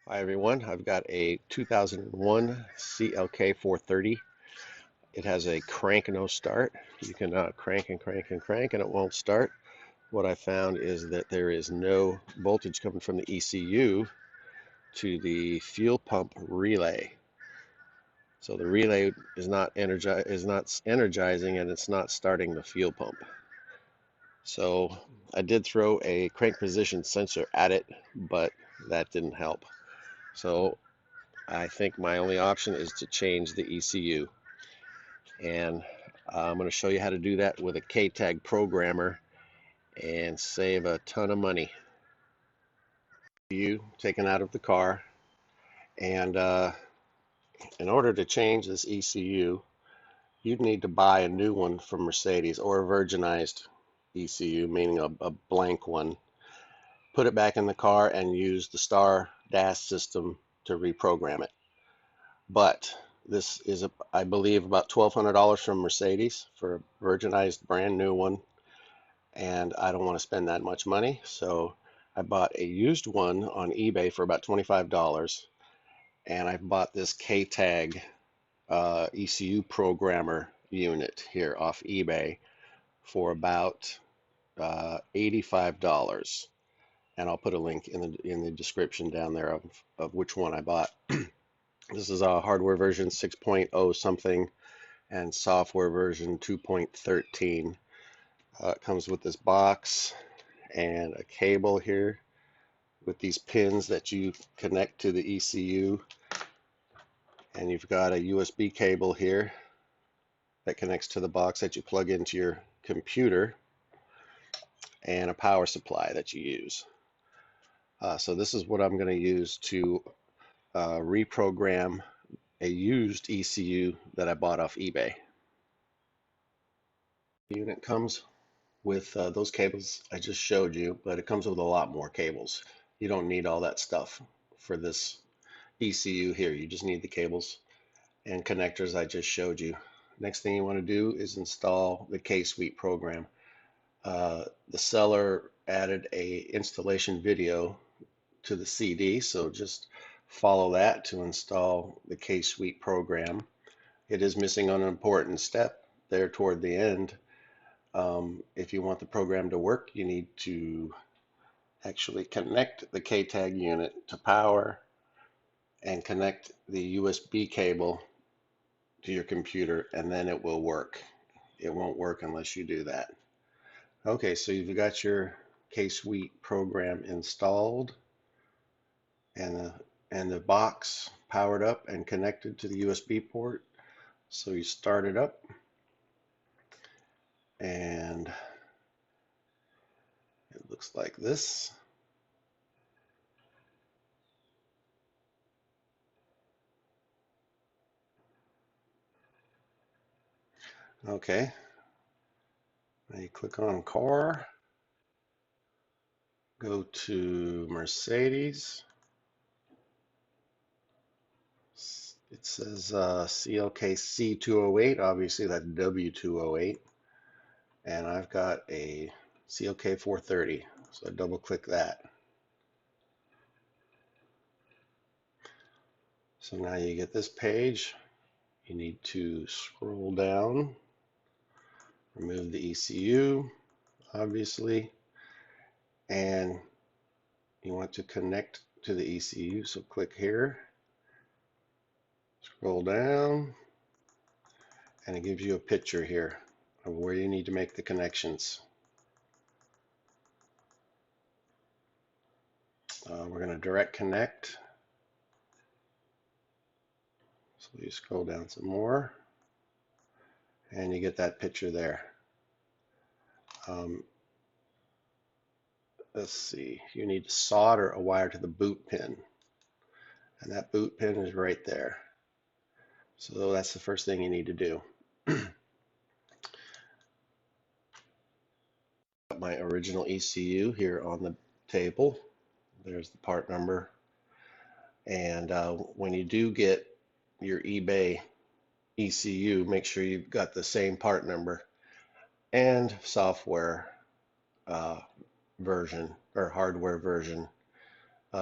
Hi everyone, I've got a 2001 CLK430. It has a crank no start. You can crank and crank and crank and it won't start. What I found is that there is no voltage coming from the ECU to the fuel pump relay. So the relay is not energizing and it's not starting the fuel pump. So I did throw a crank position sensor at it, but that didn't help. So I think my only option is to change the ECU, and I'm going to show you how to do that with a KTAG programmer and save a ton of money. You taken out of the car, and in order to change this ECU, you'd need to buy a new one from Mercedes or a virginized ECU, meaning a blank one. Put it back in the car and use the Star Dash system to reprogram it. But this is, I believe, about $1,200 from Mercedes for a virginized brand new one, and I don't want to spend that much money, so I bought a used one on eBay for about $25, and I bought this KTAG ECU programmer unit here off eBay for about $85, and I'll put a link in the description down there of which one I bought. This is a hardware version 6.0 something and software version 2.13. It comes with this box and a cable here with these pins that you connect to the ECU, and you've got a USB cable here that connects to the box that you plug into your computer, and a power supply that you use. So this is what I'm going to use to reprogram a used ECU that I bought off eBay. The unit comes with those cables I just showed you, but it comes with a lot more cables. You don't need all that stuff for this ECU here. You just need the cables and connectors I just showed you. Next thing you want to do is install the K-Suite program. The seller added a installation video to the CD, so just follow that to install the K-Suite program. It is missing an important step there toward the end. If you want the program to work, you need to actually connect the KTAG unit to power and connect the USB cable to your computer, and then it will work. It won't work unless you do that. Okay, so you've got your K-Suite program installed and the box powered up and connected to the USB port. So you start it up, and it looks like this. Okay, now you click on car, go to Mercedes. It says CLK430 obviously that's W208, and I've got a CLK430, so I double click that. So now you get this page. You need to scroll down, remove the ECU, obviously, and you want to connect to the ECU, so click here, scroll down, and it gives you a picture here of where you need to make the connections. We're going to direct connect. So you scroll down some more, and you get that picture there. Um, let's see, you need to solder a wire to the boot pin, and that boot pin is right there. So that's the first thing you need to do. Got my original ECU here on the table. There's the part number. And when you do get your eBay ECU, make sure you've got the same part number and software version or hardware version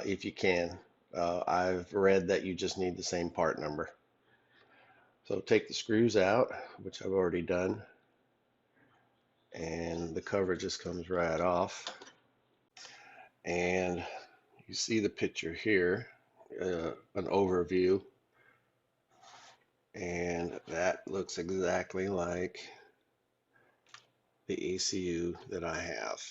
if you can. I've read that you just need the same part number. So take the screws out, which I've already done, and the cover just comes right off. And you see the picture here, an overview, and that looks exactly like the ECU that I have.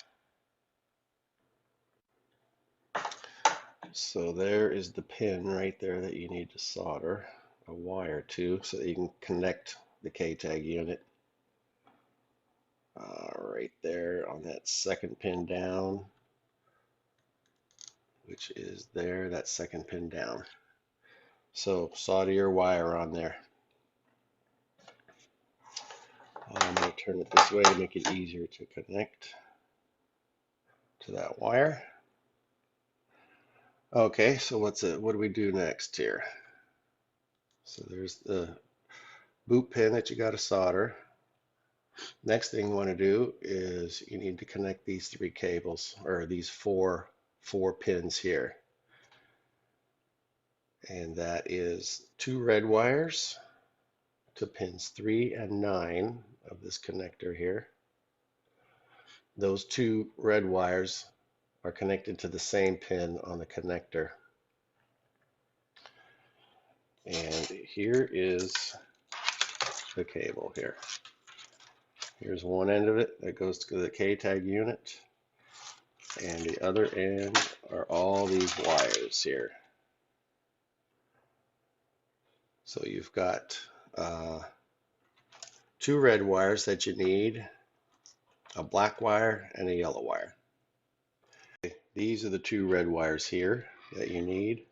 So there is the pin right there that you need to solder a wire to so that you can connect the KTAG unit. Right there on that second pin down, which is there, that second pin down. So solder your wire on there. I'm going to turn it this way to make it easier to connect to that wire. Okay, so what do we do next here? So there's the boot pin that you got to solder. Next thing you want to do is you need to connect these three cables, or these four pins here. And that is 2 red wires to pins 3 and 9 of this connector here. Those 2 red wires are connected to the same pin on the connector. And here is the cable here. Here's one end of it that goes to the KTAG unit, and the other end are all these wires here. So you've got 2 red wires that you need, a black wire and a yellow wire. These are the 2 red wires here that you need.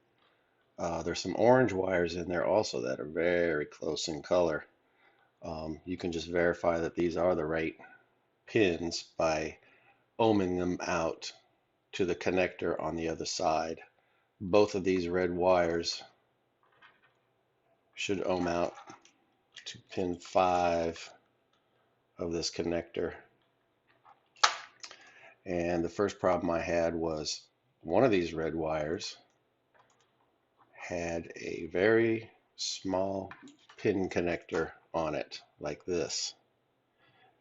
There's some orange wires in there also that are very close in color. You can just verify that these are the right pins by ohming them out to the connector on the other side. Both of these red wires should ohm out to pin 5 of this connector. And the first problem I had was one of these red wires had a very small pin connector on it, like this.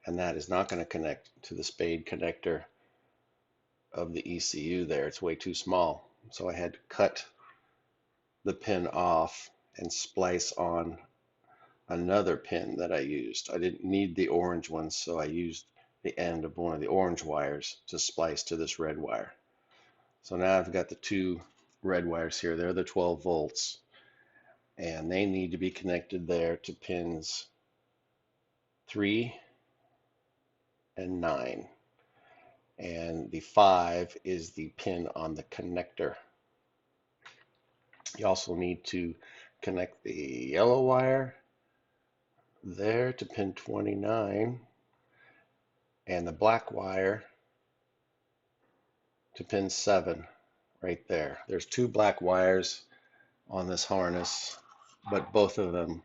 And that is not going to connect to the spade connector of the ECU there. It's way too small. So I had to cut the pin off and splice on another pin that I used. I didn't need the orange one, so I used the end of one of the orange wires to splice to this red wire. So now I've got the 2 red wires here. They're the 12 volts, and they need to be connected there to pins 3 and 9. And the 5 is the pin on the connector. You also need to connect the yellow wire there to pin 29 and the black wire to pin 7 right there. There's 2 black wires on this harness, but both of them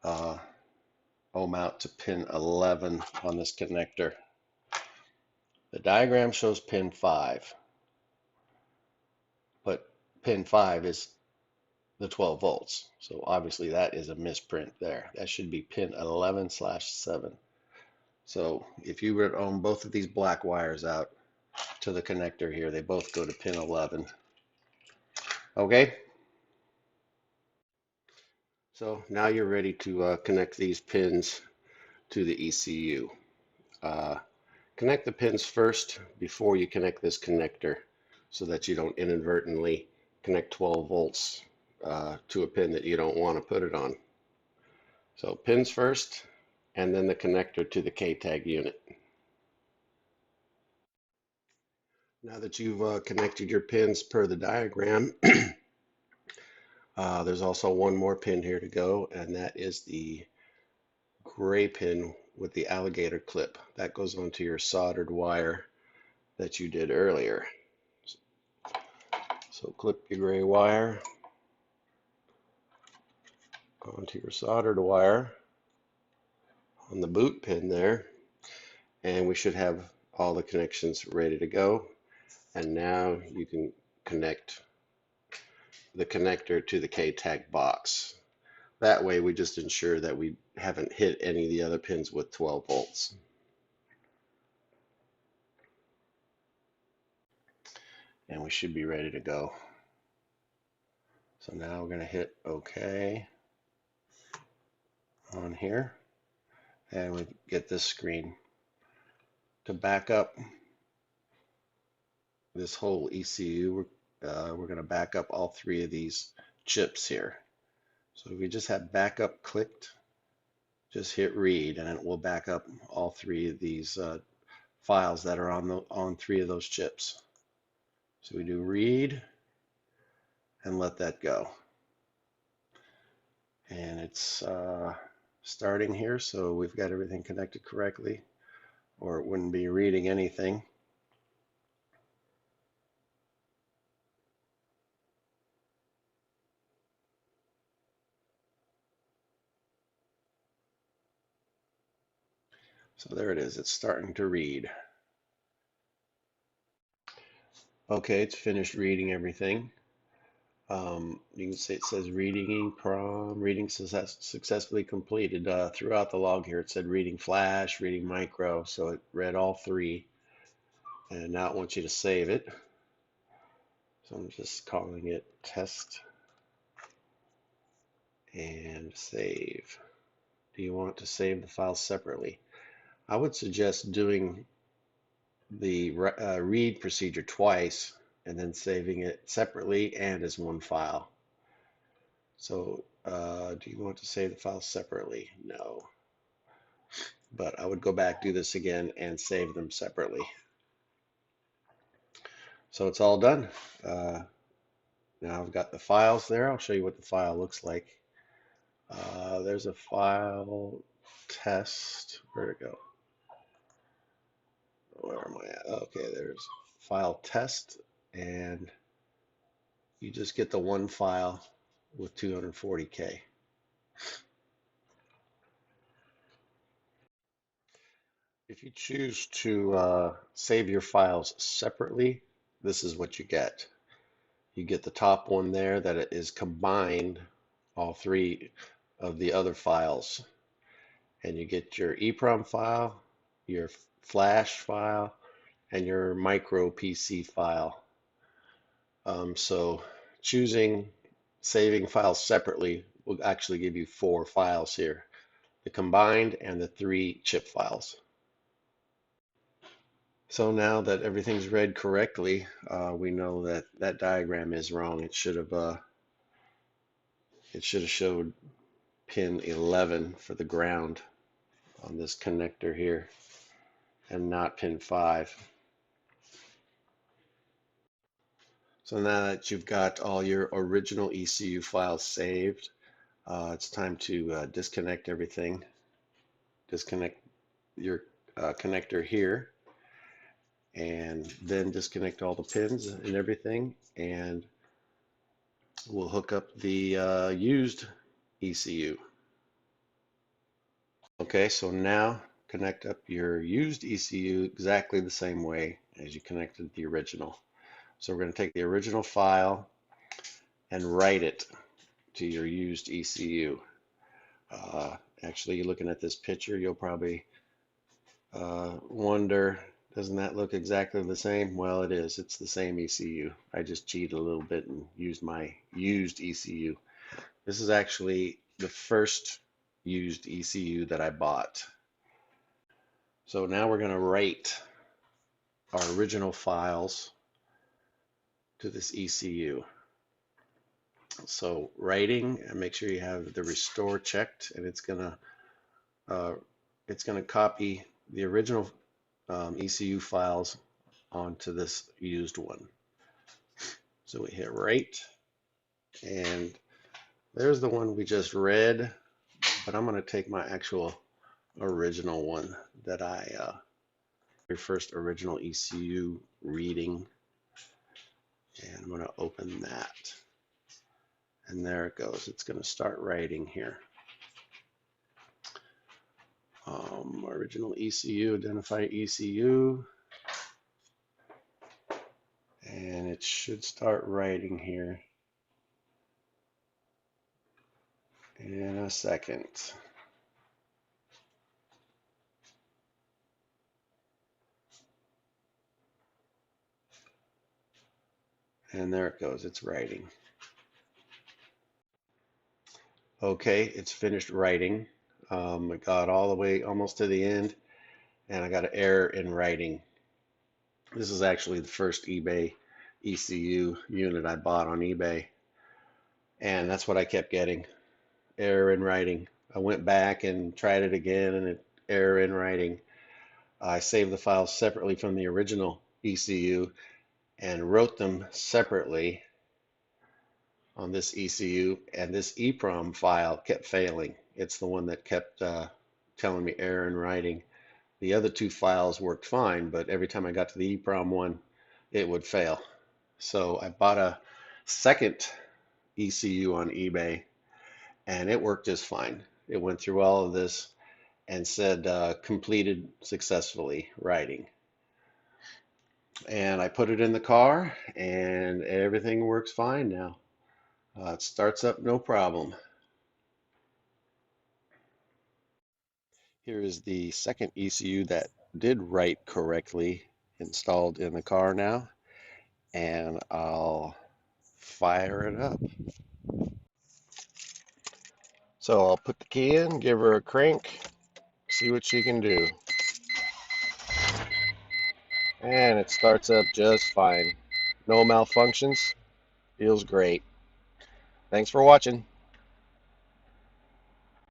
ohm out to pin 11 on this connector. The diagram shows pin 5, but pin 5 is the 12 volts. So obviously that is a misprint there. That should be pin 11/7. So if you were to ohm both of these black wires out to the connector here, they both go to pin 11. Okay? So now you're ready to connect these pins to the ECU. Connect the pins first before you connect this connector so that you don't inadvertently connect 12 volts to a pin that you don't want to put it on. So pins first, and then the connector to the KTAG unit. Now that you've connected your pins per the diagram, there's also one more pin here to go, and that is the gray pin with the alligator clip. That goes onto your soldered wire that you did earlier. So clip your gray wire onto your soldered wire on the boot pin there, and we should have all the connections ready to go. And now you can connect the connector to the KTAG box. That way we just ensure that we haven't hit any of the other pins with 12 volts. And we should be ready to go. So now we're going to hit OK on here, and we get this screen. To back up this whole ECU, we're going to back up all three of these chips here. So if we just have backup clicked, just hit read, and it will back up all three of these files that are on three of those chips. So we do read and let that go. And it's starting here, so we've got everything connected correctly, or it wouldn't be reading anything. So there it is, it's starting to read. Okay, it's finished reading everything. You can see it says reading successfully completed. Throughout the log here, it said reading flash, reading micro, so it read all three. And now it wants you to save it. So I'm just calling it test and save. Do you want to save the files separately? I would suggest doing the read procedure twice and then saving it separately and as one file. So do you want to save the files separately? No. But I would go back, do this again, and save them separately. So it's all done. Now I've got the files there. I'll show you what the file looks like. There's a file test. Where'd it go? Where am I at? Okay, there's file test, and you just get the one file with 240K. If you choose to save your files separately, this is what you get. You get the top one there that it is combined all three of the other files. And you get your EEPROM file, your flash file, and your micro PC file. So choosing saving files separately will actually give you 4 files here, the combined and the 3 chip files. So now that everything's read correctly, we know that that diagram is wrong. It should have showed pin 11 for the ground on this connector here, and not pin 5. So now that you've got all your original ECU files saved, it's time to disconnect everything. Disconnect your connector here, and then disconnect all the pins and everything, and we'll hook up the used ECU. Okay, so now connect up your used ECU exactly the same way as you connected the original. So we're going to take the original file and write it to your used ECU. Actually, looking at this picture, you'll probably wonder, doesn't that look exactly the same? Well, it is. It's the same ECU. I just cheated a little bit and used my used ECU. This is actually the first used ECU that I bought. So now we're going to write our original files to this ECU. So writing, and make sure you have the restore checked, and it's gonna copy the original ECU files onto this used one. So we hit write, and there's the one we just read, but I'm going to take my actual original one that your first original ECU reading, and I'm going to open that. And there it goes. It's going to start writing here. Original ECU, identify ECU. And it should start writing here. in a second. And there it goes, it's writing. Okay, it's finished writing. It got all the way almost to the end, and I got an error in writing. This is actually the first eBay ECU unit I bought on eBay, and that's what I kept getting, error in writing. I went back and tried it again, and it error in writing. I saved the files separately from the original ECU and wrote them separately on this ECU, and this EEPROM file kept failing. It's the one that kept telling me error in writing. The other two files worked fine, but every time I got to the EEPROM one, it would fail. So I bought a second ECU on eBay, and it worked just fine. It went through all of this and said completed successfully writing. And I put it in the car, and everything works fine now. It starts up no problem. Here is the second ECU that did write correctly installed in the car now, and I'll fire it up. So I'll put the key in, give her a crank, see what she can do. And it starts up just fine. No malfunctions. Feels great. Thanks for watching.